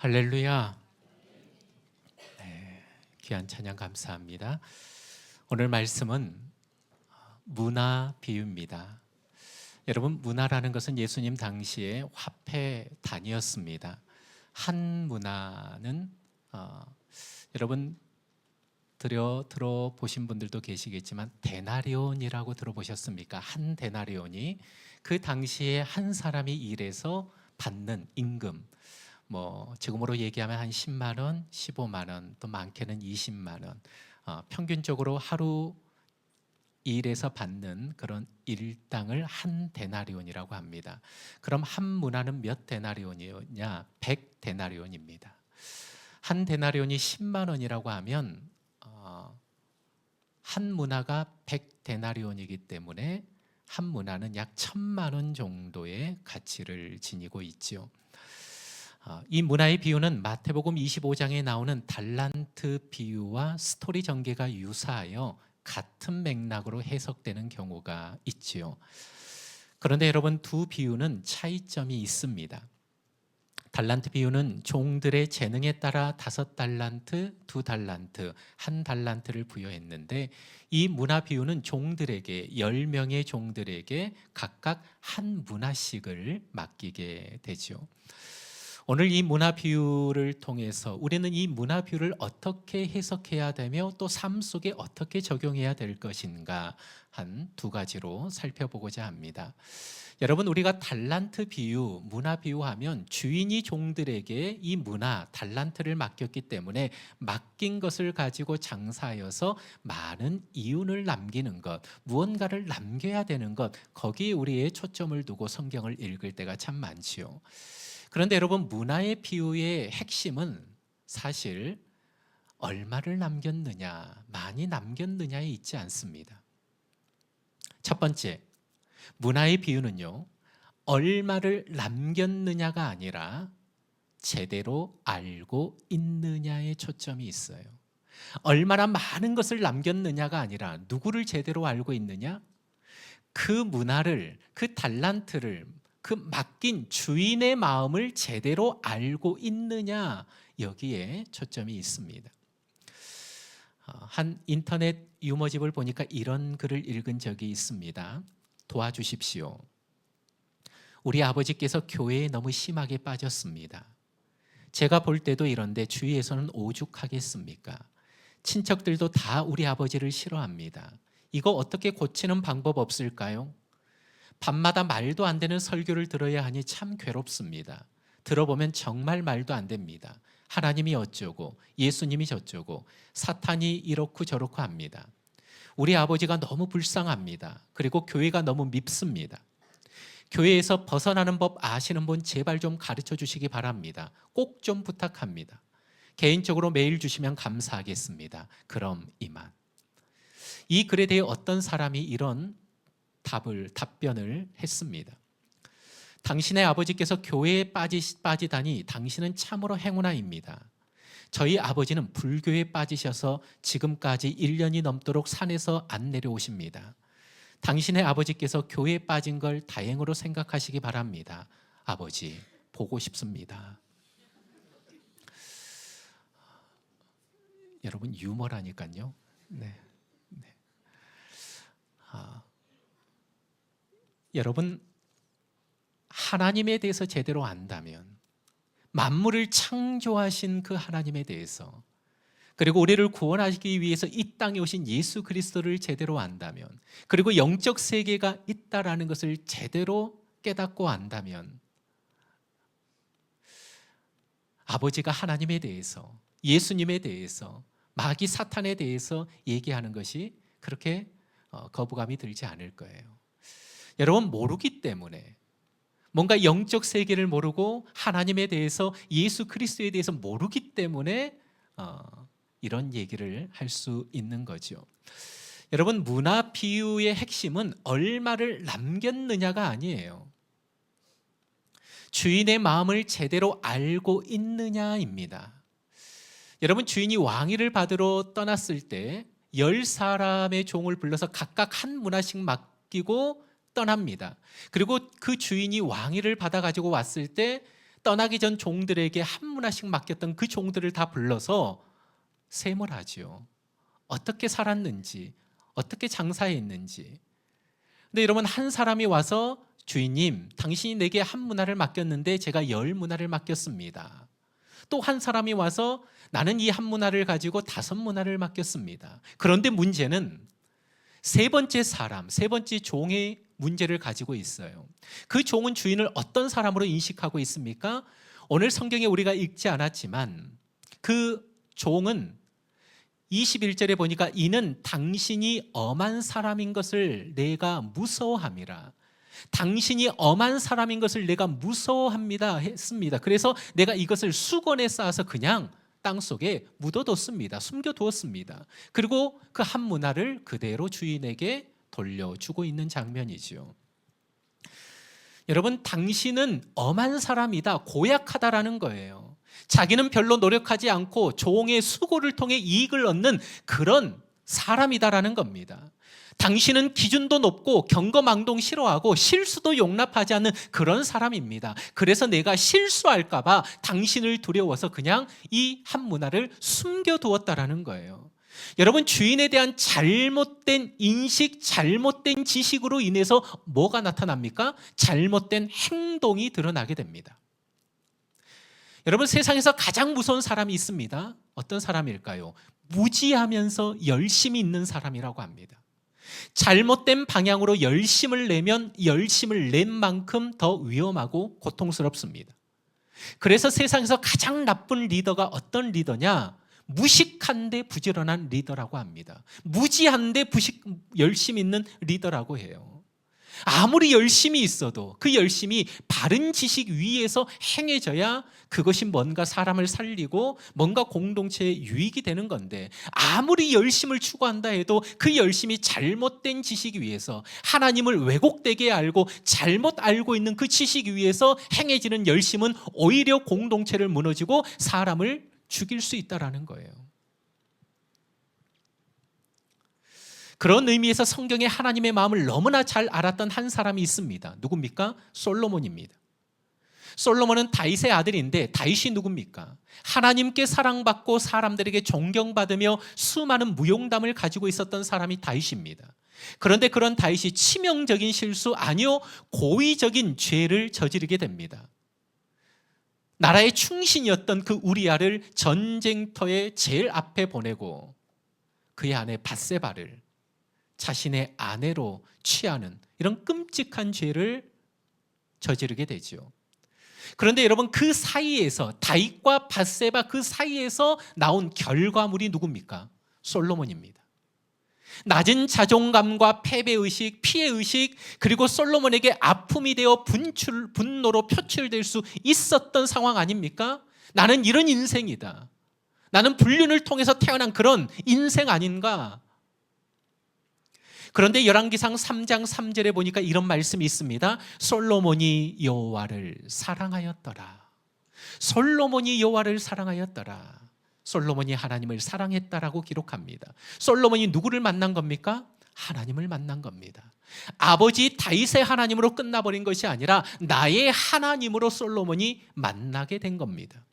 할렐루야. 네, 귀한 찬양 감사합니다. 오늘 말씀은 문화 비유입니다. 여러분, 문화라는 것은 예수님 당시의 화폐 단위였습니다. 한 문화는 여러분 들어보신 분들도 계시겠지만 데나리온이라고 들어보셨습니까? 한 데나리온이 그 당시에 한 사람이 일해서 받는 임금, 지금으로 얘기하면 한 10만 원, 15만 원, 또 많게는 20만 원. 평균적으로 하루 일해서 받는 그런 일당을 한 데나리온이라고 합니다. 그럼 한 문화는 몇 데나리온이냐? 100 데나리온입니다. 한 데나리온이 10만 원이라고 하면 한 문화가 100 데나리온이기 때문에 한 문화는 약 1,000만 원 정도의 가치를 지니고 있지요. 이 문화의 비유는 마태복음 25장에 나오는 달란트 비유와 스토리 전개가 유사하여 같은 맥락으로 해석되는 경우가 있지요. 그런데 여러분, 두 비유는 차이점이 있습니다. 달란트 비유는 종들의 재능에 따라 5달란트, 2달란트, 1달란트를 부여했는데, 이 문화 비유는 종들에게 10명의 종들에게 각각 한 문화씩을 맡기게 되죠. 오늘 이 문화 비유를 통해서 우리는 이 문화 비유를 어떻게 해석해야 되며 또 삶 속에 어떻게 적용해야 될 것인가 한 두 가지로 살펴보고자 합니다. 여러분, 우리가 달란트 비유, 문화 비유하면 주인이 종들에게 이 문화, 달란트를 맡겼기 때문에 맡긴 것을 가지고 장사하여서 많은 이윤을 남기는 것, 무언가를 남겨야 되는 것, 거기에 우리의 초점을 두고 성경을 읽을 때가 참 많지요. 그런데 여러분, 문화의 비유의 핵심은 사실 얼마를 남겼느냐, 많이 남겼느냐에 있지 않습니다. 첫 번째, 문화의 비유는요, 얼마를 남겼느냐가 아니라 제대로 알고 있느냐에 초점이 있어요. 얼마나 많은 것을 남겼느냐가 아니라 누구를 제대로 알고 있느냐? 그 문화를, 그 달란트를, 그 맡긴 주인의 마음을 제대로 알고 있느냐, 여기에 초점이 있습니다. 한 인터넷 유머집을 보니까 이런 글을 읽은 적이 있습니다. 도와주십시오. 우리 아버지께서 교회에 너무 심하게 빠졌습니다. 제가 볼 때도 이런데 주위에서는 오죽하겠습니까? 친척들도 다 우리 아버지를 싫어합니다. 이거 어떻게 고치는 방법 없을까요? 밤마다 말도 안 되는 설교를 들어야 하니 참 괴롭습니다. 들어보면 정말 말도 안 됩니다. 하나님이 어쩌고 예수님이 저쩌고 사탄이 이렇고 저렇고 합니다. 우리 아버지가 너무 불쌍합니다. 그리고 교회가 너무 밉습니다. 교회에서 벗어나는 법 아시는 분 제발 좀 가르쳐 주시기 바랍니다. 꼭 좀 부탁합니다. 개인적으로 메일 주시면 감사하겠습니다. 그럼 이만. 이 글에 대해 어떤 사람이 이런 답변을 했습니다. 당신의 아버지께서 교회에 빠지다니 당신은 참으로 행운아입니다. 저희 아버지는 불교에 빠지셔서 지금까지 1년이 넘도록 산에서 안 내려오십니다. 당신의 아버지께서 교회에 빠진 걸 다행으로 생각하시기 바랍니다. 아버지, 보고 싶습니다. 여러분, 유머라니까요. 네. 여러분, 하나님에 대해서 제대로 안다면, 만물을 창조하신 그 하나님에 대해서, 그리고 우리를 구원하시기 위해서 이 땅에 오신 예수 그리스도를 제대로 안다면, 그리고 영적 세계가 있다라는 것을 제대로 깨닫고 안다면, 아버지가 하나님에 대해서, 예수님에 대해서, 마귀 사탄에 대해서 얘기하는 것이 그렇게 거부감이 들지 않을 거예요. 여러분, 모르기 때문에, 뭔가 영적 세계를 모르고 하나님에 대해서, 예수 그리스도에 대해서 모르기 때문에 이런 얘기를 할 수 있는 거죠. 여러분, 문화 비유의 핵심은 얼마를 남겼느냐가 아니에요. 주인의 마음을 제대로 알고 있느냐입니다. 여러분, 주인이 왕위를 받으러 떠났을 때 10사람의 종을 불러서 각각 한 문화씩 맡기고 떠납니다. 그리고 그 주인이 왕위를 받아가지고 왔을 때 떠나기 전 종들에게 한 문화씩 맡겼던 그 종들을 다 불러서 셈을 하죠. 어떻게 살았는지, 어떻게 장사했는지. 근데 여러분, 한 사람이 와서 주인님, 당신이 내게 한 문화를 맡겼는데 제가 10문화를 맡겼습니다. 또 한 사람이 와서 나는 이 한 문화를 가지고 5문화를 맡겼습니다. 그런데 문제는 세 번째 사람, 세 번째 종의 문제를 가지고 있어요. 그 종은 주인을 어떤 사람으로 인식하고 있습니까? 오늘 성경에 우리가 읽지 않았지만 그 종은 21절에 보니까 이는 당신이 엄한 사람인 것을 내가 무서워함이라. 당신이 엄한 사람인 것을 내가 무서워합니다 했습니다. 그래서 내가 이것을 수건에 싸서 그냥 땅속에 묻어뒀습니다. 숨겨두었습니다. 그리고 그 한 문화를 그대로 주인에게 돌려주고 있는 장면이지요. 여러분, 당신은 엄한 사람이다, 고약하다라는 거예요. 자기는 별로 노력하지 않고 종의 수고를 통해 이익을 얻는 그런 사람이다라는 겁니다. 당신은 기준도 높고 경거망동 싫어하고 실수도 용납하지 않는 그런 사람입니다. 그래서 내가 실수할까 봐 당신을 두려워서 그냥 이 한 문화를 숨겨두었다라는 거예요. 여러분, 주인에 대한 잘못된 인식, 잘못된 지식으로 인해서 뭐가 나타납니까? 잘못된 행동이 드러나게 됩니다. 여러분, 세상에서 가장 무서운 사람이 있습니다. 어떤 사람일까요? 무지하면서 열심이 있는 사람이라고 합니다. 잘못된 방향으로 열심을 내면 열심을 낸 만큼 더 위험하고 고통스럽습니다. 그래서 세상에서 가장 나쁜 리더가 어떤 리더냐? 무식한데 부지런한 리더라고 합니다. 무지한데 열심 있는 리더라고 해요. 아무리 열심히 있어도 그 열심이 바른 지식 위에서 행해져야 그것이 뭔가 사람을 살리고 뭔가 공동체에 유익이 되는 건데, 아무리 열심을 추구한다 해도 그 열심이 잘못된 지식 위에서 하나님을 왜곡되게 알고 잘못 알고 있는 그 지식 위에서 행해지는 열심은 오히려 공동체를 무너지고 사람을 죽일 수 있다는 거예요. 그런 의미에서 성경에 하나님의 마음을 너무나 잘 알았던 한 사람이 있습니다. 누굽니까? 솔로몬입니다. 솔로몬은 다윗의 아들인데 다윗이 누굽니까? 하나님께 사랑받고 사람들에게 존경받으며 수많은 무용담을 가지고 있었던 사람이 다윗입니다. 그런데 그런 다윗이 치명적인 실수, 아니요, 고의적인 죄를 저지르게 됩니다. 나라의 충신이었던 그 우리아를 전쟁터에 제일 앞에 보내고 그의 아내 밧세바를 자신의 아내로 취하는 이런 끔찍한 죄를 저지르게 되죠. 그런데 여러분, 그 사이에서, 다윗과 밧세바 그 사이에서 나온 결과물이 누굽니까? 솔로몬입니다. 낮은 자존감과 패배의식, 피해의식, 그리고 솔로몬에게 아픔이 되어 분노로 표출될 수 있었던 상황 아닙니까? 나는 이런 인생이다, 나는 불륜을 통해서 태어난 그런 인생 아닌가? 그런데 열왕기상 3장 3절에 보니까 이런 말씀이 있습니다. 솔로몬이 여호와를 사랑하였더라. 솔로몬이 여호와를 사랑하였더라. 솔로몬이 하나님을 사랑했다라고 기록합니다. 솔로몬이 누구를 만난 겁니까? 하나님을 만난 겁니다. 아버지 다윗의 하나님으로 끝나버린 것이 아니라 나의 하나님으로 솔로몬이 만나게 된 겁니다.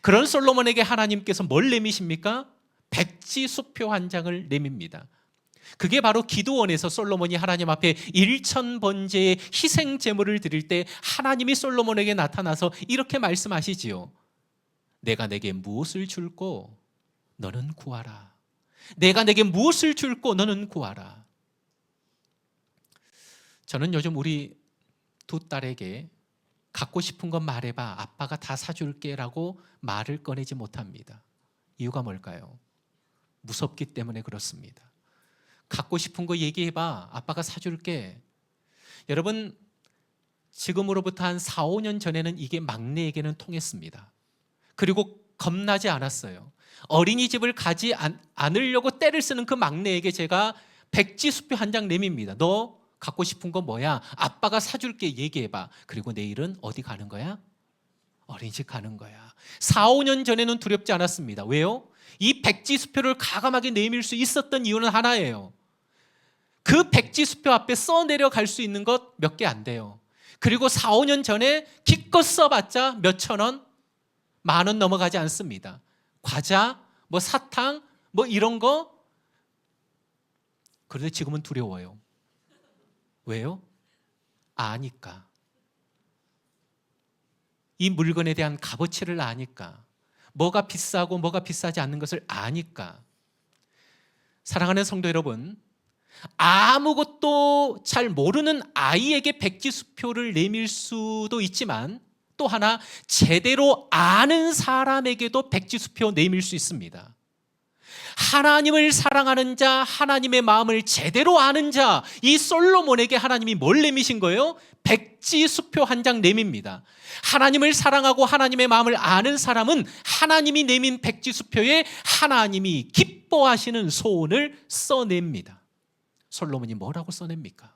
그런 솔로몬에게 하나님께서 뭘 내미십니까? 백지 수표 한 장을 내밉니다. 그게 바로 기드온에서 솔로몬이 하나님 앞에 1000번제의 희생 제물을 드릴 때 하나님이 솔로몬에게 나타나서 이렇게 말씀하시지요. 내가 내게 무엇을 줄고 너는 구하라. 내가 내게 무엇을 줄고 너는 구하라. 저는 요즘 우리 두 딸에게 갖고 싶은 건 말해봐, 아빠가 다 사줄게 라고 말을 꺼내지 못합니다. 이유가 뭘까요? 무섭기 때문에 그렇습니다. 갖고 싶은 거 얘기해봐, 아빠가 사줄게. 여러분, 지금으로부터 한 4, 5년 전에는 이게 막내에게는 통했습니다. 그리고 겁나지 않았어요. 어린이집을 가지 않으려고 떼를 쓰는 그 막내에게 제가 백지수표 한 장 내밉니다. 너 갖고 싶은 거 뭐야? 아빠가 사줄게, 얘기해봐. 그리고 내일은 어디 가는 거야? 어린이집 가는 거야. 4, 5년 전에는 두렵지 않았습니다. 왜요? 이 백지수표를 가감하게 내밀 수 있었던 이유는 하나예요. 그 백지수표 앞에 써 내려갈 수 있는 것 몇 개 안 돼요. 그리고 4, 5년 전에 기껏 써봤자 몇천 원, 10,000원 넘어가지 않습니다. 과자, 뭐 사탕, 뭐 이런 거. 그런데 지금은 두려워요. 왜요? 아니까. 이 물건에 대한 값어치를 아니까. 뭐가 비싸고 뭐가 비싸지 않는 것을 아니까. 사랑하는 성도 여러분, 아무것도 잘 모르는 아이에게 백지수표를 내밀 수도 있지만 또 하나 제대로 아는 사람에게도 백지수표 내밀 수 있습니다. 하나님을 사랑하는 자, 하나님의 마음을 제대로 아는 자, 이 솔로몬에게 하나님이 뭘 내미신 거예요? 백지수표 한 장 내밉니다. 하나님을 사랑하고 하나님의 마음을 아는 사람은 하나님이 내민 백지수표에 하나님이 기뻐하시는 소원을 써냅니다. 솔로몬이 뭐라고 써냅니까?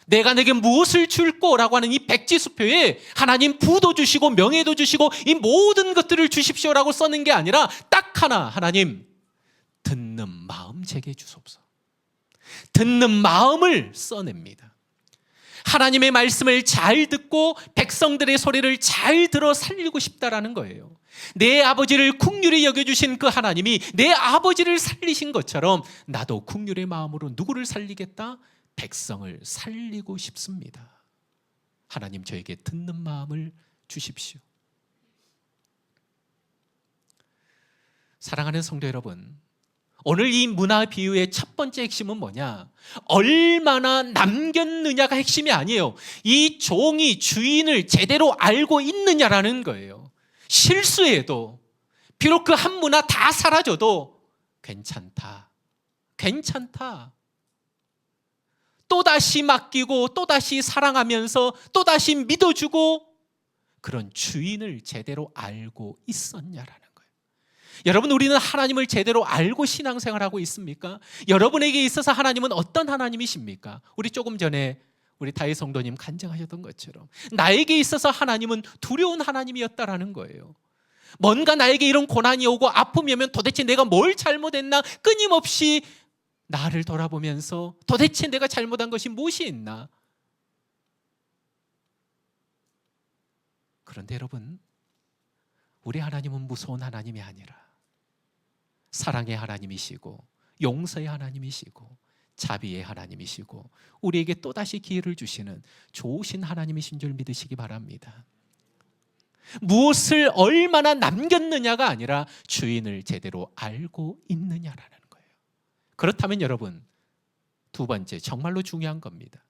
내가 내게 무엇을 줄 거라고 하는 이 백지수표에 하나님 부도 주시고 명예도 주시고 이 모든 것들을 주십시오라고 써는 게 아니라 딱 하나, 하나님 듣는 마음 제게 주소서. 듣는 마음을 써냅니다. 하나님의 말씀을 잘 듣고 백성들의 소리를 잘 들어 살리고 싶다라는 거예요. 내 아버지를 긍휼히 여겨주신 그 하나님이 내 아버지를 살리신 것처럼 나도 긍휼의 마음으로 누구를 살리겠다? 백성을 살리고 싶습니다. 하나님 저에게 듣는 마음을 주십시오. 사랑하는 성도 여러분, 오늘 이 문화 비유의 첫 번째 핵심은 뭐냐? 얼마나 남겼느냐가 핵심이 아니에요. 이 종이 주인을 제대로 알고 있느냐라는 거예요. 실수해도 비록 그 한 문화 다 사라져도 괜찮다. 괜찮다. 또다시 맡기고 또다시 사랑하면서 또다시 믿어주고 그런 주인을 제대로 알고 있었냐라는 거예요. 여러분, 우리는 하나님을 제대로 알고 신앙생활하고 있습니까? 여러분에게 있어서 하나님은 어떤 하나님이십니까? 우리 조금 전에 우리 다혜 성도님 간증하셨던 것처럼 나에게 있어서 하나님은 두려운 하나님이었다라는 거예요. 뭔가 나에게 이런 고난이 오고 아픔이 오면 도대체 내가 뭘 잘못했나 끊임없이 나를 돌아보면서 도대체 내가 잘못한 것이 무엇이 있나? 그런데 여러분, 우리 하나님은 무서운 하나님이 아니라 사랑의 하나님이시고 용서의 하나님이시고 자비의 하나님이시고 우리에게 또다시 기회를 주시는 좋으신 하나님이신 줄 믿으시기 바랍니다. 무엇을 얼마나 남겼느냐가 아니라 주인을 제대로 알고 있느냐라는 거예요. 그렇다면 여러분, 두 번째 정말로 중요한 겁니다.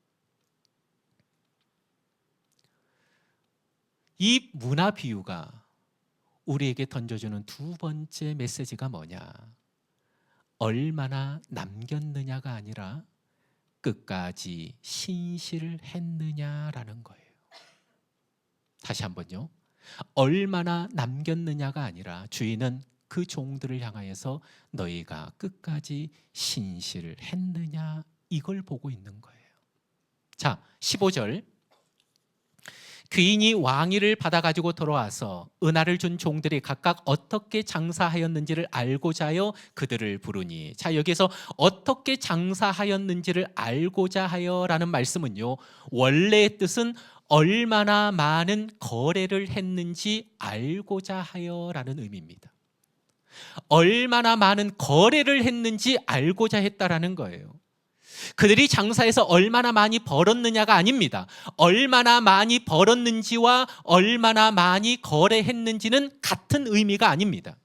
이 문화 비유가 우리에게 던져주는 두 번째 메시지가 뭐냐? 얼마나 남겼느냐가 아니라 끝까지 신실했느냐라는 거예요. 다시 한번요. 얼마나 남겼느냐가 아니라 주인은 그 종들을 향하여서 너희가 끝까지 신실했느냐 이걸 보고 있는 거예요. 자, 15절. 귀인이 왕위를 받아가지고 돌아와서 은하를 준 종들이 각각 어떻게 장사하였는지를 알고자 하여 그들을 부르니. 자, 여기서 어떻게 장사하였는지를 알고자 하여라는 말씀은요, 원래의 뜻은 얼마나 많은 거래를 했는지 알고자 하여라는 의미입니다. 얼마나 많은 거래를 했는지 알고자 했다라는 거예요. 그들이 장사해서 얼마나 많이 벌었느냐가 아닙니다. 얼마나 많이 벌었는지와 얼마나 많이 거래했는지는 같은 의미가 아닙니다.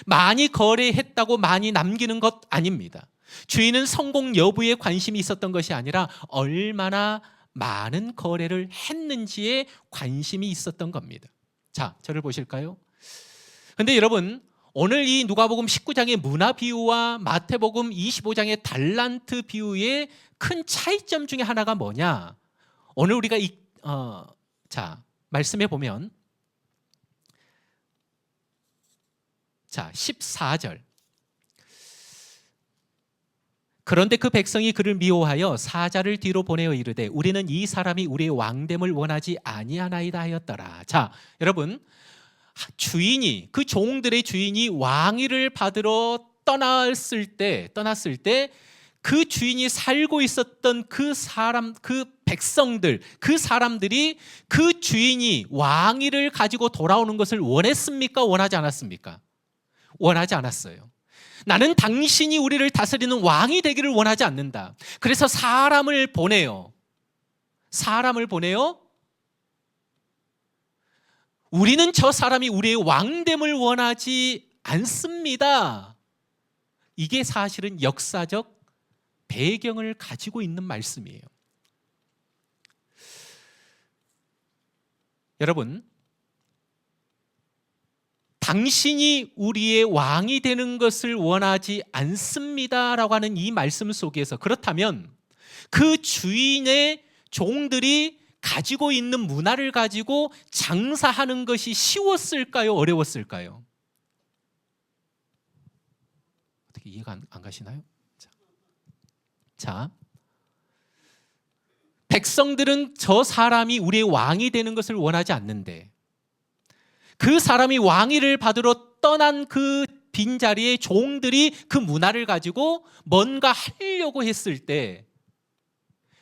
많이 거래했다고 많이 남기는 것 아닙니다. 주인은 성공 여부에 관심이 있었던 것이 아니라 얼마나 많은 거래를 했는지에 관심이 있었던 겁니다. 자, 저를 보실까요? 근데 여러분, 오늘 이 누가복음 19장의 문화 비유와 마태복음 25장의 달란트 비유의 큰 차이점 중에 하나가 뭐냐? 오늘 우리가 말씀해 보면, 자, 14절. 그런데 그 백성이 그를 미워하여 사자를 뒤로 보내어 이르되 우리는 이 사람이 우리의 왕됨을 원하지 아니하나이다 하였더라. 자, 여러분, 주인이, 그 종들의 주인이 왕위를 받으러 떠났을 때 그 주인이 살고 있었던 그 사람, 그 백성들, 그 사람들이 그 주인이 왕위를 가지고 돌아오는 것을 원했습니까? 원하지 않았습니까? 원하지 않았어요. 나는 당신이 우리를 다스리는 왕이 되기를 원하지 않는다. 그래서 사람을 보내요. 우리는 저 사람이 우리의 왕됨을 원하지 않습니다. 이게 사실은 역사적 배경을 가지고 있는 말씀이에요. 여러분, 당신이 우리의 왕이 되는 것을 원하지 않습니다라고 하는 이 말씀 속에서, 그렇다면 그 주인의 종들이 가지고 있는 문화를 가지고 장사하는 것이 쉬웠을까요? 어려웠을까요? 어떻게 이해가 안 가시나요? 자, 백성들은 저 사람이 우리의 왕이 되는 것을 원하지 않는데, 그 사람이 왕위를 받으러 떠난 그 빈자리에 종들이 그 문화를 가지고 뭔가 하려고 했을 때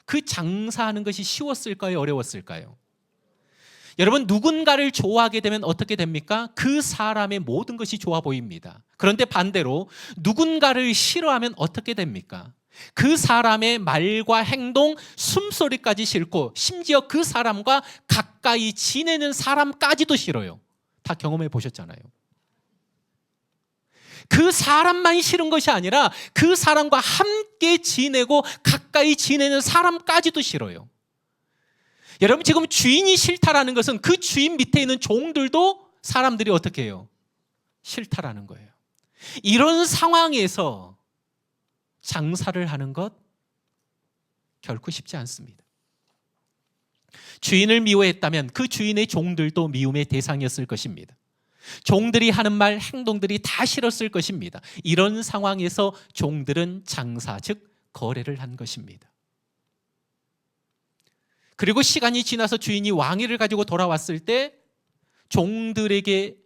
그 장사하는 것이 쉬웠을까요? 어려웠을까요? 여러분, 누군가를 좋아하게 되면 어떻게 됩니까? 그 사람의 모든 것이 좋아 보입니다. 그런데 반대로 누군가를 싫어하면 어떻게 됩니까? 그 사람의 말과 행동, 숨소리까지 싫고 심지어 그 사람과 가까이 지내는 사람까지도 싫어요. 다 경험해 보셨잖아요. 그 사람만 싫은 것이 아니라 그 사람과 함께 지내고 가까이 지내는 사람까지도 싫어요. 여러분, 지금 주인이 싫다라는 것은 그 주인 밑에 있는 종들도 사람들이 어떻게 해요? 싫다라는 거예요. 이런 상황에서 장사를 하는 것 결코 쉽지 않습니다. 주인을 미워했다면 그 주인의 종들도 미움의 대상이었을 것입니다. 종들이 하는 말, 행동들이 다 싫었을 것입니다. 이런 상황에서 종들은 장사, 즉 거래를 한 것입니다. 그리고 시간이 지나서 주인이 왕위를 가지고 돌아왔을 때 종들에게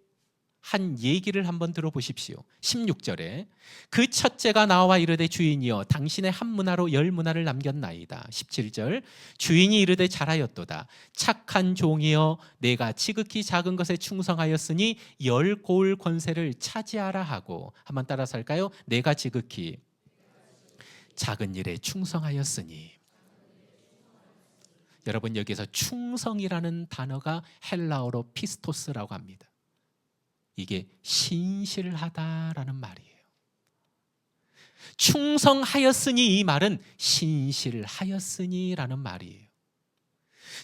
한 얘기를 한번 들어보십시오. 16절에 그 첫째가 나와 이르되 주인이여 당신의 한 문화로 10문화를 남겼나이다. 17절 주인이 이르되 잘하였도다. 착한 종이여 내가 지극히 작은 것에 충성하였으니 10고을 권세를 차지하라 하고, 한번 따라서 할까요? 내가 지극히 작은 일에 충성하였으니. 여러분, 여기서 충성이라는 단어가 헬라어로 피스토스라고 합니다. 이게 신실하다라는 말이에요. 충성하였으니, 이 말은 신실하였으니라는 말이에요.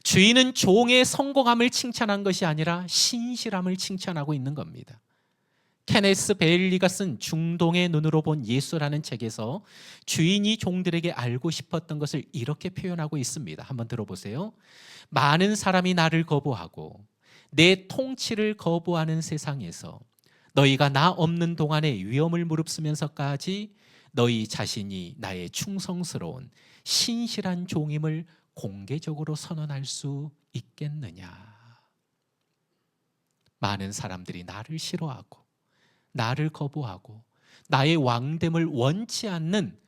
주인은 종의 성공함을 칭찬한 것이 아니라 신실함을 칭찬하고 있는 겁니다. 케네스 베일리가 쓴 중동의 눈으로 본 예수라는 책에서 주인이 종들에게 알고 싶었던 것을 이렇게 표현하고 있습니다. 한번 들어보세요. 많은 사람이 나를 거부하고 내 통치를 거부하는 세상에서 너희가 나 없는 동안에 위험을 무릅쓰면서까지 너희 자신이 나의 충성스러운 신실한 종임을 공개적으로 선언할 수 있겠느냐. 많은 사람들이 나를 싫어하고 나를 거부하고 나의 왕됨을 원치 않는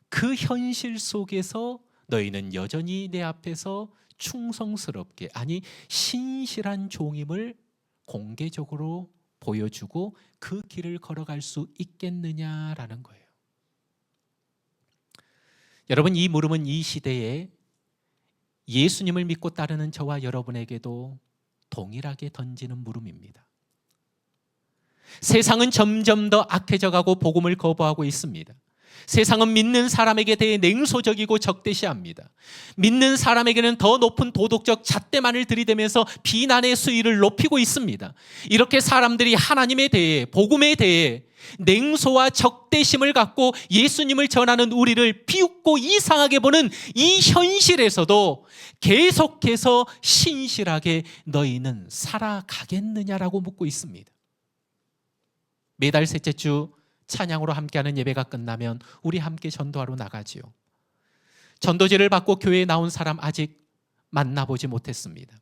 그 현실 속에서 너희는 여전히 내 앞에서 충성스럽게, 아니 신실한 종임을 공개적으로 보여주고 그 길을 걸어갈 수 있겠느냐라는 거예요. 여러분, 이 물음은 이 시대에 예수님을 믿고 따르는 저와 여러분에게도 동일하게 던지는 물음입니다. 세상은 점점 더 악해져가고 복음을 거부하고 있습니다. 세상은 믿는 사람에게 대해 냉소적이고 적대시합니다. 믿는 사람에게는 더 높은 도덕적 잣대만을 들이대면서 비난의 수위를 높이고 있습니다. 이렇게 사람들이 하나님에 대해, 복음에 대해 냉소와 적대심을 갖고 예수님을 전하는 우리를 비웃고 이상하게 보는 이 현실에서도 계속해서 신실하게 너희는 살아가겠느냐라고 묻고 있습니다. 매달 셋째 주 찬양으로 함께하는 예배가 끝나면 우리 함께 전도하러 나가지요. 전도제를 받고 교회에 나온 사람 아직 만나보지 못했습니다.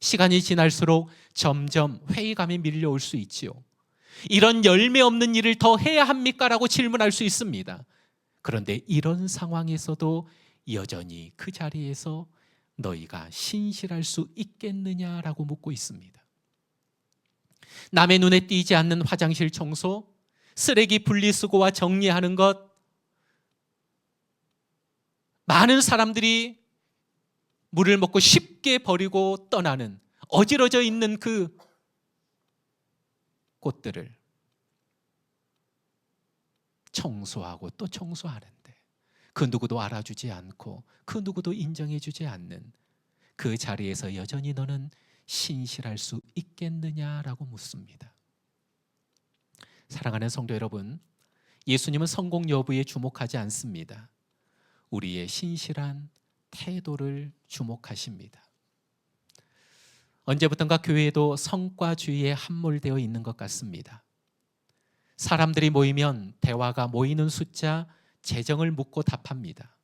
시간이 지날수록 점점 회의감이 밀려올 수 있지요. 이런 열매 없는 일을 더 해야 합니까? 라고 질문할 수 있습니다. 그런데 이런 상황에서도 여전히 그 자리에서 너희가 신실할 수 있겠느냐라고 묻고 있습니다. 남의 눈에 띄지 않는 화장실 청소, 쓰레기 분리수거와 정리하는 것, 많은 사람들이 물을 먹고 쉽게 버리고 떠나는 어지러져 있는 그 곳들을 청소하고 또 청소하는데 그 누구도 알아주지 않고 그 누구도 인정해주지 않는 그 자리에서 여전히 너는 신실할 수 있겠느냐라고 묻습니다. 사랑하는 성도 여러분, 예수님은 성공 여부에 주목하지 않습니다. 우리의 신실한 태도를 주목하십니다. 언제부턴가 교회도 성과주의에 함몰되어 있는 것 같습니다. 사람들이 모이면 대화가 모이는 숫자, 재정을 묻고 답합니다.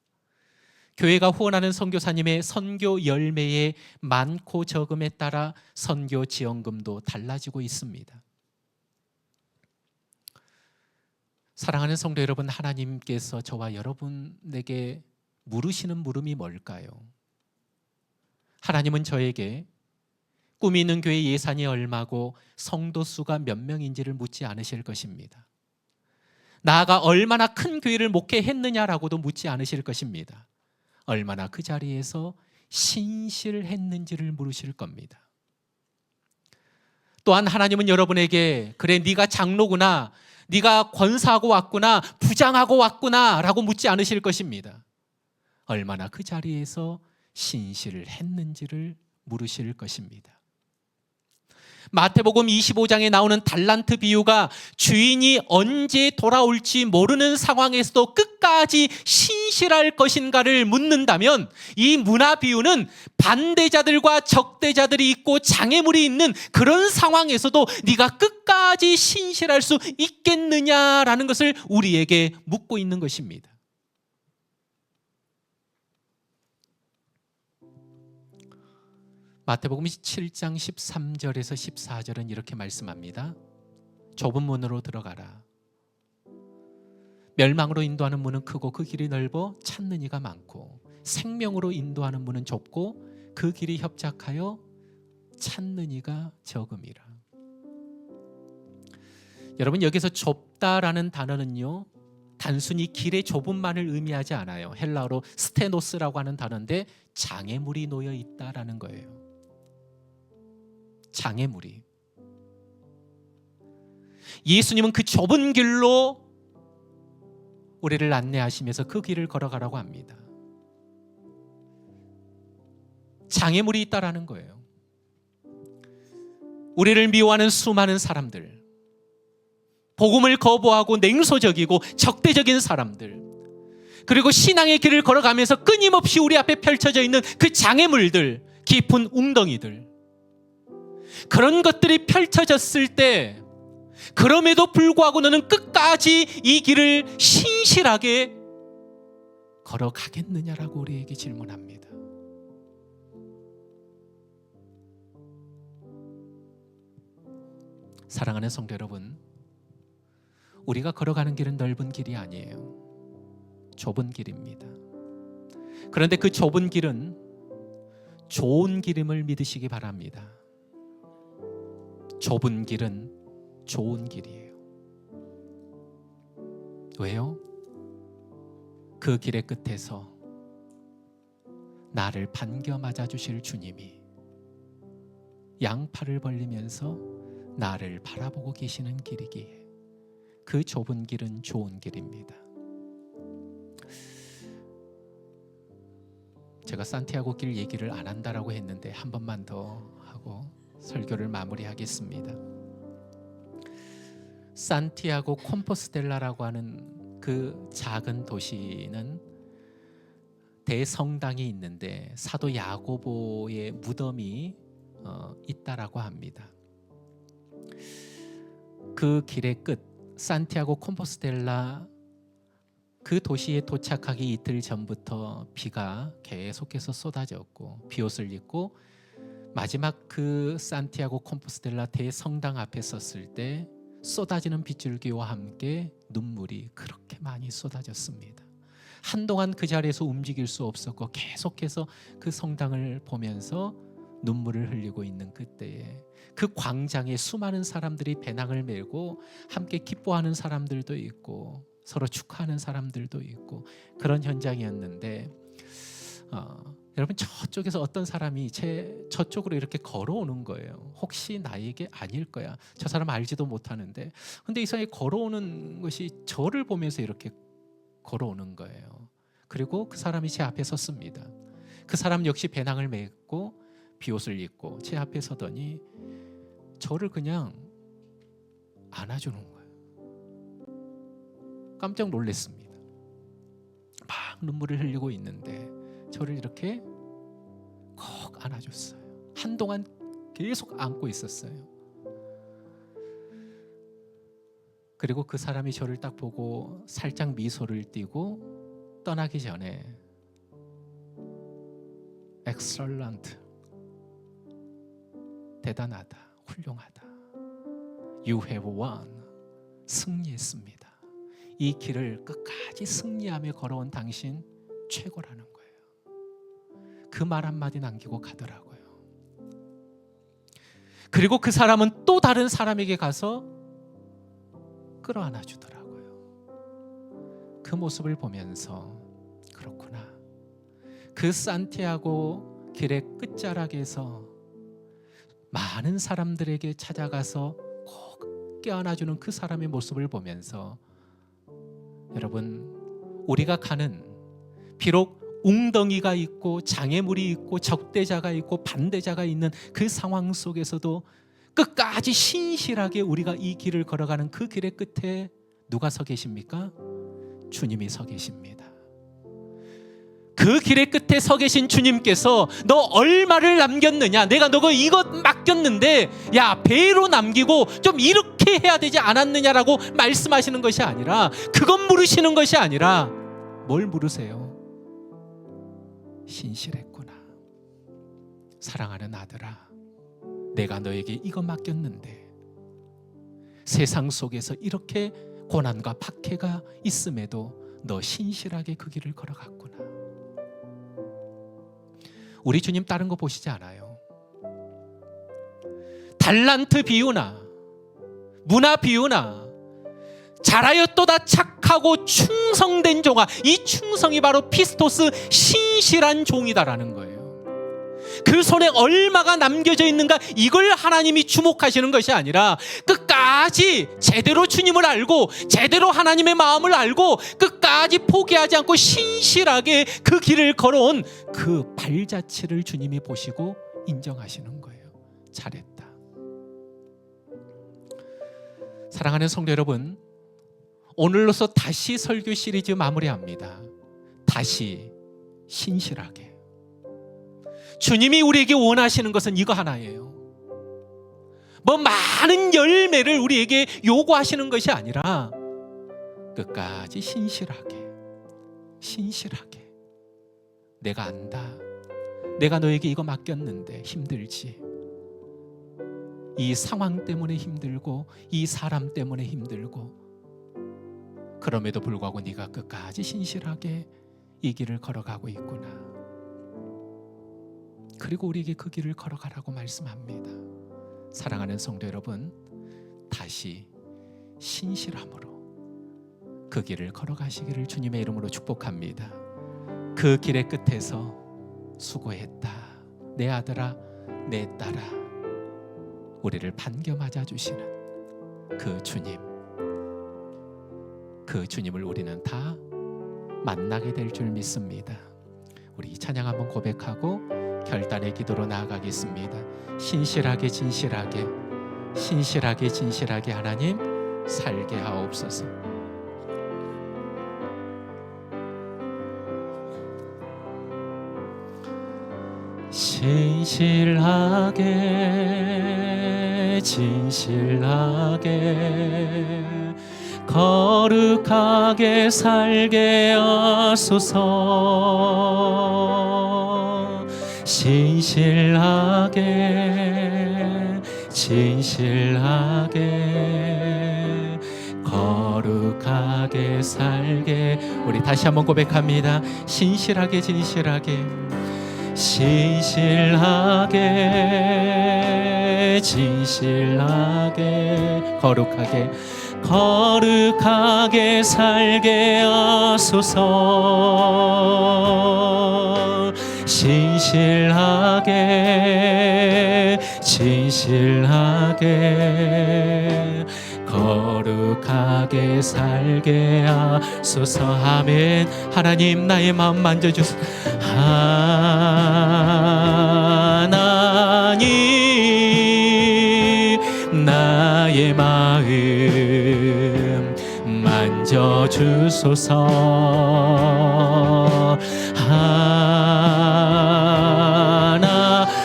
교회가 후원하는 선교사님의 선교 열매의 많고 적음에 따라 선교 지원금도 달라지고 있습니다. 사랑하는 성도 여러분, 하나님께서 저와 여러분에게 물으시는 물음이 뭘까요? 하나님은 저에게 꿈이 있는 교회 예산이 얼마고 성도 수가 몇 명인지를 묻지 않으실 것입니다. 나아가 얼마나 큰 교회를 목회했느냐라고도 묻지 않으실 것입니다. 얼마나 그 자리에서 신실했는지를 물으실 겁니다. 또한 하나님은 여러분에게 그래 네가 장로구나, 네가 권사하고 왔구나, 부장하고 왔구나 라고 묻지 않으실 것입니다. 얼마나 그 자리에서 신실했는지를 물으실 것입니다. 마태복음 25장에 나오는 달란트 비유가 주인이 언제 돌아올지 모르는 상황에서도 끝까지 신실할 것인가를 묻는다면, 이 문화 비유는 반대자들과 적대자들이 있고 장애물이 있는 그런 상황에서도 네가 끝까지 신실할 수 있겠느냐라는 것을 우리에게 묻고 있는 것입니다. 마태복음 7장 13절에서 14절은 이렇게 말씀합니다. 좁은 문으로 들어가라. 멸망으로 인도하는 문은 크고 그 길이 넓어 찾는 이가 많고, 생명으로 인도하는 문은 좁고 그 길이 협착하여 찾는 이가 적음이라. 여러분, 여기서 좁다라는 단어는요, 단순히 길의 좁음만을 의미하지 않아요. 헬라어로 스테노스라고 하는 단어인데 장애물이 놓여 있다라는 거예요. 장애물이. 예수님은 그 좁은 길로 우리를 안내하시면서 그 길을 걸어가라고 합니다. 장애물이 있다라는 거예요. 우리를 미워하는 수많은 사람들, 복음을 거부하고 냉소적이고 적대적인 사람들, 그리고 신앙의 길을 걸어가면서 끊임없이 우리 앞에 펼쳐져 있는 그 장애물들, 깊은 웅덩이들, 그런 것들이 펼쳐졌을 때 그럼에도 불구하고 너는 끝까지 이 길을 신실하게 걸어가겠느냐라고 우리에게 질문합니다. 사랑하는 성도 여러분, 우리가 걸어가는 길은 넓은 길이 아니에요. 좁은 길입니다. 그런데 그 좁은 길은 좋은 길임을 믿으시기 바랍니다. 좁은 길은 좋은 길이에요. 왜요? 그 길의 끝에서 나를 반겨 맞아주실 주님이 양팔을 벌리면서 나를 바라보고 계시는 길이기에 그 좁은 길은 좋은 길입니다. 제가 산티아고 길 얘기를 안 한다라고 했는데 한 번만 더 하고 설교를 마무리하겠습니다. 산티아고 콤포스텔라라고 하는 그 작은 도시는 대성당이 있는데 사도 야고보의 무덤이 있다라고 합니다. 그 길의 끝, 산티아고 콤포스텔라 그 도시에 도착하기 이틀 전부터 비가 계속해서 쏟아졌고, 비옷을 입고 마지막 그 산티아고 콤포스텔라 대성당 앞에 섰을 때 쏟아지는 빗줄기와 함께 눈물이 그렇게 많이 쏟아졌습니다. 한동안 그 자리에서 움직일 수 없었고 계속해서 그 성당을 보면서 눈물을 흘리고 있는 그때에 그 광장에 수많은 사람들이 배낭을 메고 함께 기뻐하는 사람들도 있고 서로 축하하는 사람들도 있고 그런 현장이었는데 여러분, 저쪽에서 어떤 사람이 저쪽으로 이렇게 걸어오는 거예요. 혹시 나에게 아닐 거야. 저 사람 알지도 못하는데, 근데 이 사람이 걸어오는 것이 저를 보면서 이렇게 걸어오는 거예요. 그리고 그 사람이 제 앞에 섰습니다. 그 사람 역시 배낭을 메고 비옷을 입고 제 앞에 서더니 저를 그냥 안아주는 거예요. 깜짝 놀랐습니다. 막 눈물을 흘리고 있는데 저를 이렇게 꼭 안아줬어요. 한동안 계속 안고 있었어요. 그리고 그 사람이 저를 딱 보고 살짝 미소를 띠고 떠나기 전에 Excellent, 대단하다, 훌륭하다, You have won, 승리했습니다. 이 길을 끝까지 승리하며 걸어온 당신 최고라는 거예요. 그 말 한마디 남기고 가더라고요. 그리고 그 사람은 또 다른 사람에게 가서 끌어안아 주더라고요. 그 모습을 보면서 그렇구나, 그 산티아고 길의 끝자락에서 많은 사람들에게 찾아가서 꼭 껴안아주는 그 사람의 모습을 보면서 여러분, 우리가 가는 비록 웅덩이가 있고 장애물이 있고 적대자가 있고 반대자가 있는 그 상황 속에서도 끝까지 신실하게 우리가 이 길을 걸어가는 그 길의 끝에 누가 서 계십니까? 주님이 서 계십니다. 그 길의 끝에 서 계신 주님께서 너 얼마를 남겼느냐, 내가 너가 이것 맡겼는데 야 배로 남기고 좀 이렇게 해야 되지 않았느냐라고 말씀하시는 것이 아니라, 그건 물으시는 것이 아니라 뭘 물으세요? 신실했구나, 사랑하는 아들아, 내가 너에게 이거 맡겼는데 세상 속에서 이렇게 고난과 박해가 있음에도 너 신실하게 그 길을 걸어갔구나. 우리 주님 다른 거 보시지 않아요. 달란트 비유나 문화 비유나 잘하였도다 착하고 충성된 종아, 이 충성이 바로 피스토스, 신실한 종이다라는 거예요. 그 손에 얼마가 남겨져 있는가, 이걸 하나님이 주목하시는 것이 아니라 끝까지 제대로 주님을 알고 제대로 하나님의 마음을 알고 끝까지 포기하지 않고 신실하게 그 길을 걸어온 그 발자취를 주님이 보시고 인정하시는 거예요. 잘했다. 사랑하는 성도 여러분, 오늘로서 다시 설교 시리즈 마무리합니다. 다시 신실하게. 주님이 우리에게 원하시는 것은 이거 하나예요. 뭐 많은 열매를 우리에게 요구하시는 것이 아니라 끝까지 신실하게, 신실하게. 내가 안다, 내가 너에게 이거 맡겼는데 힘들지, 이 상황 때문에 힘들고 이 사람 때문에 힘들고, 그럼에도 불구하고 네가 끝까지 신실하게 이 길을 걸어가고 있구나. 그리고 우리에게 그 길을 걸어가라고 말씀합니다. 사랑하는 성도 여러분, 다시 신실함으로 그 길을 걸어가시기를 주님의 이름으로 축복합니다. 그 길의 끝에서 수고했다, 내 아들아, 내 딸아, 우리를 반겨 맞아주시는 그 주님, 그 주님을 우리는 다 만나게 될 줄 믿습니다. 우리 찬양 한번 고백하고 결단의 기도로 나아가겠습니다. 신실하게 진실하게, 신실하게 진실하게 하나님 살게 하옵소서. 신실하게 진실하게 거룩하게 살게 하소서. 신실하게 진실하게 거룩하게 살게. 우리 다시 한번 고백합니다. 신실하게 진실하게 신실하게 진실하게 거룩하게 거룩하게 살게 하소서. 신실하게 진실하게 거룩하게 살게 하소서. 아멘. 하나님 나의 마음 만져주소서. 하나님 나의 마음 만져주소서.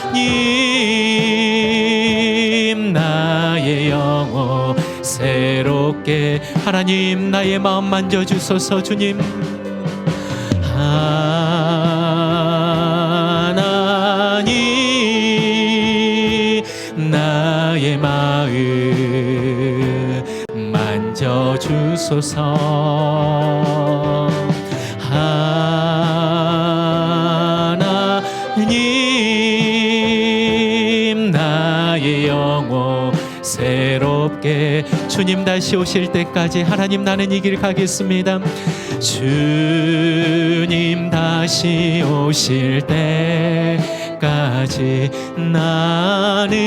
하나님 나의 영혼 새롭게. 하나님 나의 마음 만져주소서. 주님 하나님 나의 마음 만져주소서. 하나님 나의 영혼 새롭게. 주님 다시 오실 때까지 하나님 나는 이 길 가겠습니다. 주님 다시 오실 때까지 나는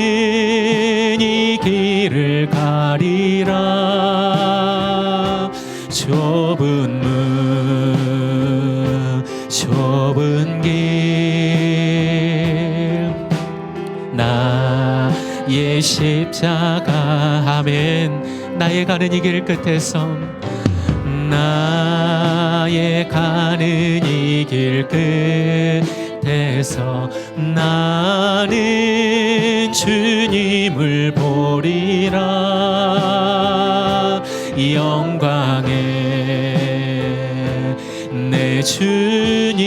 이 길을 가리라. 좁은 문 좁은 길 나의 십자가. 아멘. 나의 가는 이 길 끝에서 나의 가는 이 길 끝에서 나는 주님을 보리라. 영광의 내 주님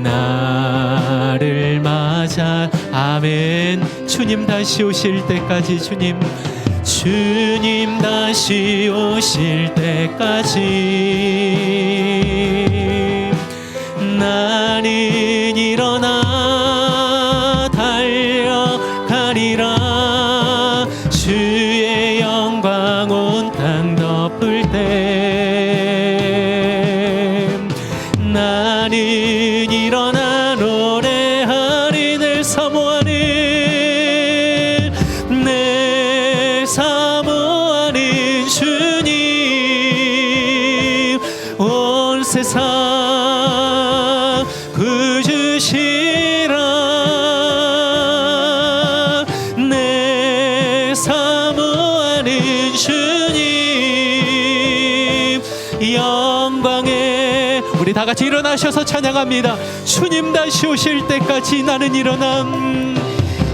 나를 맞아. 아멘. 주님 다시 오실 때까지 주님 다시 오실 때까지 나는 일어나 달려가리라. 주의 영광 온 땅 덮을 때 나는 일어나 노래하리. 늘 사모하는 내 사모하는 주님 온 세상 구주시라. 내 사모하는 주님 영광에. 우리 다 같이 일어나셔서 찬양합니다. 주님 다시 오실 때까지 나는 일어남.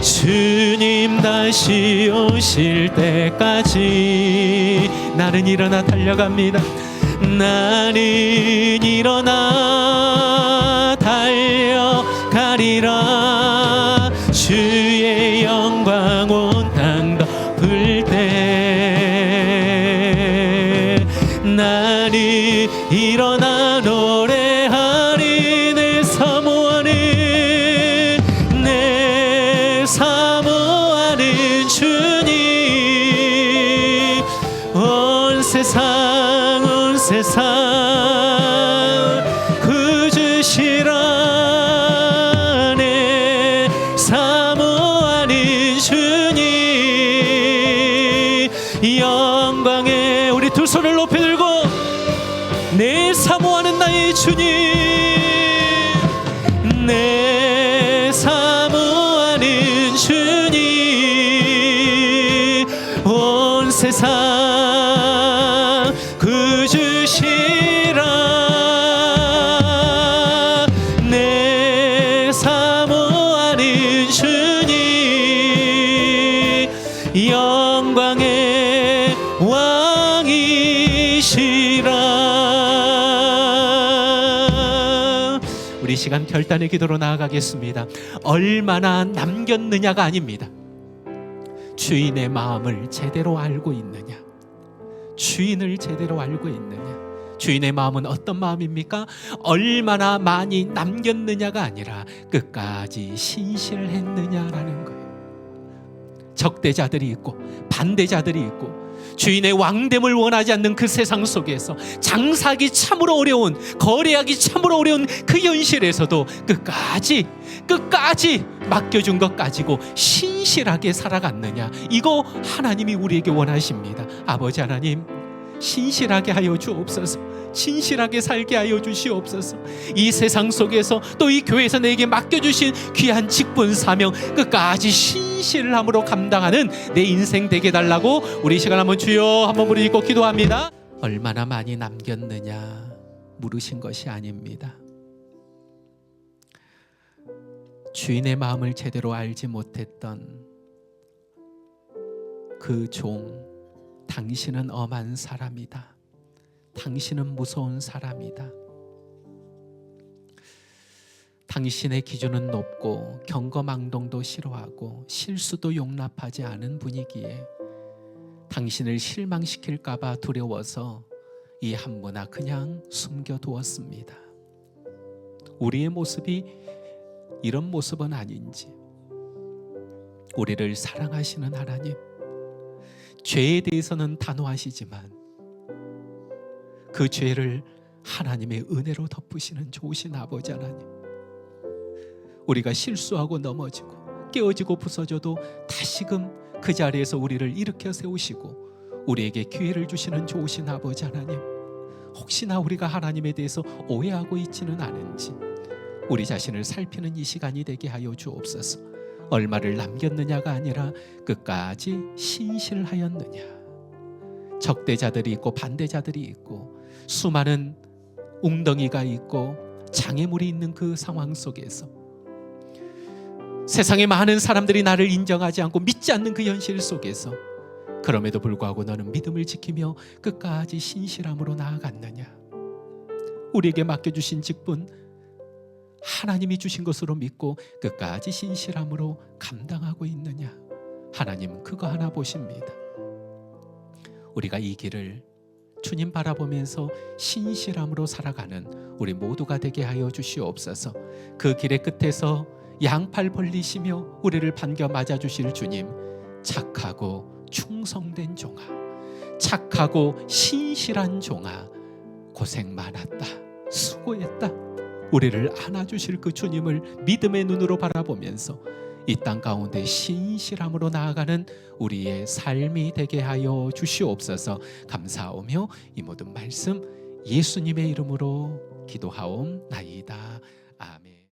주님 다시 오실 때까지 나는 일어나 달려갑니다. 나는 일어나 달려가리라. 주의 영광 온 땅 덮을 때 나는 일어나 노래하리. 내 사모하는 내 사모하는 주님 온 세상 온 세상 구주시라. 내 사모하는 주님 영광에. 우리 두 손을 높이 들고 내 사모하는 나의 주님 내 사모하는 주님 온 세상 구주시라. 내 사모하는 주님 영광의 왕이시라. 우리 시간 결단의 기도로 나아가겠습니다. 얼마나 남겼느냐가 아닙니다. 주인의 마음을 제대로 알고 있느냐, 주인을 제대로 알고 있느냐? 주인의 마음은 어떤 마음입니까? 얼마나 많이 남겼느냐가 아니라 끝까지 신실했느냐라는 거예요. 적대자들이 있고 반대자들이 있고 주인의 왕됨을 원하지 않는 그 세상 속에서 장사하기 참으로 어려운, 거래하기 참으로 어려운 그 현실에서도 끝까지 맡겨준 것 가지고 신실하게 살아갔느냐, 이거 하나님이 우리에게 원하십니다. 아버지 하나님, 신실하게 하여 주옵소서. 진실하게 살게 하여 주시옵소서. 이 세상 속에서 또 이 교회에서 내게 맡겨주신 귀한 직분 사명 끝까지 신실함으로 감당하는 내 인생 되게 달라고 우리 시간 한번 주여 한번 부르짖고 기도합니다. 얼마나 많이 남겼느냐 물으신 것이 아닙니다. 주인의 마음을 제대로 알지 못했던 그 종, 당신은 엄한 사람이다. 당신은 무서운 사람이다. 당신의 기준은 높고 경거망동도 싫어하고 실수도 용납하지 않은 분이기에 당신을 실망시킬까 봐 두려워서 이 한문화 그냥 숨겨두었습니다. 우리의 모습이 이런 모습은 아닌지, 우리를 사랑하시는 하나님, 죄에 대해서는 단호하시지만 그 죄를 하나님의 은혜로 덮으시는 좋으신 아버지 하나님, 우리가 실수하고 넘어지고 깨어지고 부서져도 다시금 그 자리에서 우리를 일으켜 세우시고 우리에게 기회를 주시는 좋으신 아버지 하나님, 혹시나 우리가 하나님에 대해서 오해하고 있지는 않은지 우리 자신을 살피는 이 시간이 되게 하여 주옵소서. 얼마를 남겼느냐가 아니라 끝까지 신실하였느냐. 적대자들이 있고 반대자들이 있고 수많은 웅덩이가 있고 장애물이 있는 그 상황 속에서 세상의 많은 사람들이 나를 인정하지 않고 믿지 않는 그 현실 속에서 그럼에도 불구하고 너는 믿음을 지키며 끝까지 신실함으로 나아갔느냐. 우리에게 맡겨주신 직분 하나님이 주신 것으로 믿고 끝까지 신실함으로 감당하고 있느냐. 하나님은 그거 하나 보십니다. 우리가 이 길을 주님 바라보면서 신실함으로 살아가는 우리 모두가 되게 하여 주시옵소서. 그 길의 끝에서 양팔 벌리시며 우리를 반겨 맞아주실 주님, 착하고 충성된 종아, 착하고 신실한 종아, 고생 많았다, 수고했다. 우리를 안아주실 그 주님을 믿음의 눈으로 바라보면서 이 땅 가운데 신실함으로 나아가는 우리의 삶이 되게 하여 주시옵소서. 감사하오며 이 모든 말씀 예수님의 이름으로 기도하옵나이다. 아멘.